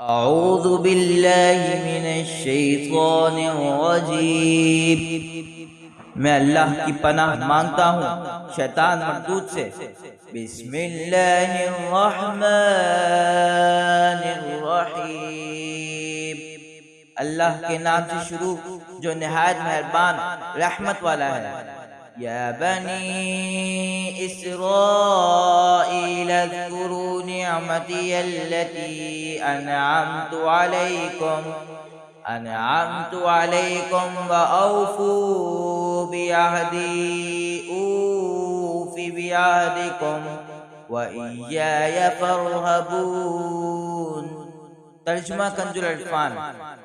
اعوذ باللہ من الشیطان الرجیم، میں اللہ کی پناہ مانگتا ہوں شیطان مردود سے۔ بسم اللہ الرحمن الرحیم، اللہ کے نام سے شروع جو نہایت مہربان رحمت والا ہے۔ یا بنی اسرائیل اذکروا نعمتی التي انعمت علیکم واوفوا بعہدی اوف بعہدکم وإیای فارہبون۔ ترجمہ کنز العرفان۔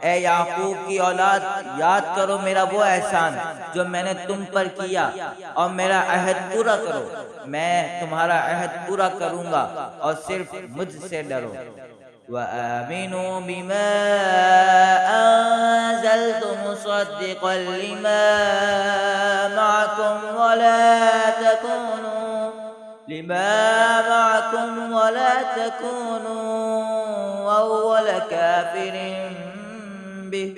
اے یعقوب کی اولاد، یاد کرو میرا وہ احسان جو میں نے تم پر کیا، اور میرا عہد پورا کرو، میں تمہارا عہد پورا کروں گا، اور صرف مجھ سے ڈرو۔ وآمنوا بما أنزلت مصدقا لما معكم ولا تكونوا أول كافر به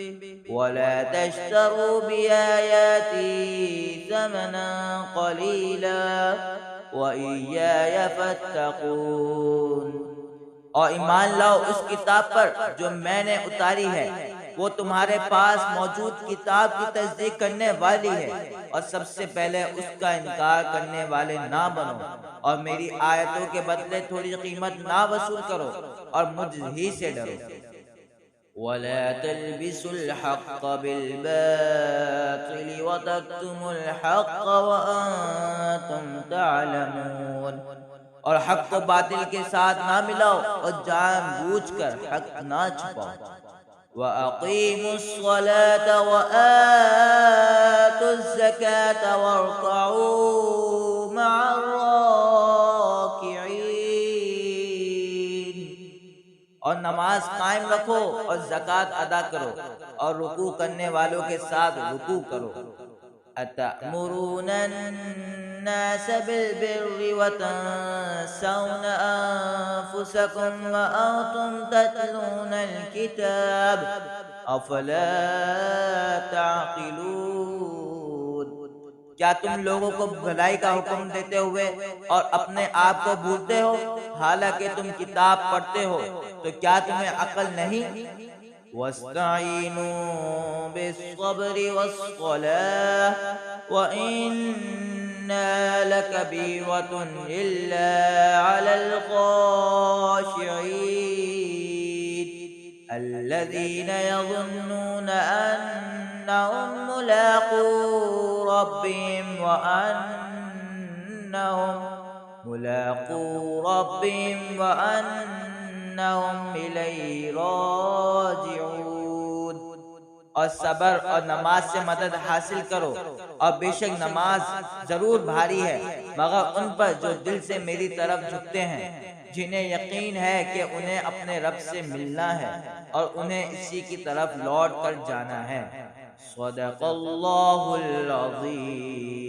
ولا تشتروا بآياتي ثمنا قليلا وإياي فاتقون۔ اور ایمان لاؤ اس کتاب پر جو میں نے اتاری ہے، وہ تمہارے پاس موجود کتاب کی تصدیق کرنے والی ہے، اور سب سے پہلے اس کا انکار کرنے والے نہ بنو، اور میری آیتوں کے بدلے تھوڑی قیمت نہ وصول کرو، اور مجھ ہی سے ڈرو۔ وَلَا تَلْبِسُوا الْحَقَّ بِالْبَاطِلِ وَتَكْتُمُوا الْحَقَّ وَأَنْتُمْ تَعْلَمُونَ۔ اور حق کو باطل کے ساتھ نہ ملاؤ، اور جان بوجھ کر حق نہ چھپاؤ۔ وَأَقِيمُوا الصَّلَاةَ وَآتُوا الزَّكَاةَ وَارْكَعُوا مَعَ الرَّاكِعِينَ۔ اور نماز قائم رکھو اور زکوٰۃ ادا کرو، اور رکوع کرنے والوں کے ساتھ رکوع کرو۔ أَتَأْمُرُونَ النَّاسَ بِالْبِرِّ وَتَنْسَوْنَ أَنفُسَكُمْ وَأَنْتُمْ تَتْلُونَ الْكِتَابَ أَفَلَا تَعْقِلُونَ۔ کیا تم لوگوں کو بھلائی کا حکم دیتے ہوئے اور اپنے آپ کو بھولتے ہو، حالانکہ تم کتاب پڑھتے ہو؟ تو کیا تمہیں عقل نہیں؟ وَاسْتَعِينُوا بِالصَّبْرِ وَالصَّلَاةِ وَإِنَّهَا لَكَبِيرَةٌ إِلَّا عَلَى الْخَاشِعِينَ الَّذِينَ يَظُنُّونَ أَنَّهُمْ مُلَاقُو رَبِّهِمْ وَأَنَّهُمْ إِلَيْهِ راجعون۔ اور صبر اور نماز سے مدد حاصل کرو، اور بے شک نماز ضرور بھاری ہے مگر ان پر جو دل سے میری طرف جھکتے ہیں، جنہیں یقین ہے کہ انہیں اپنے رب سے ملنا ہے، اور انہیں اسی کی طرف لوٹ کر جانا ہے۔ صدق اللہ العظیم۔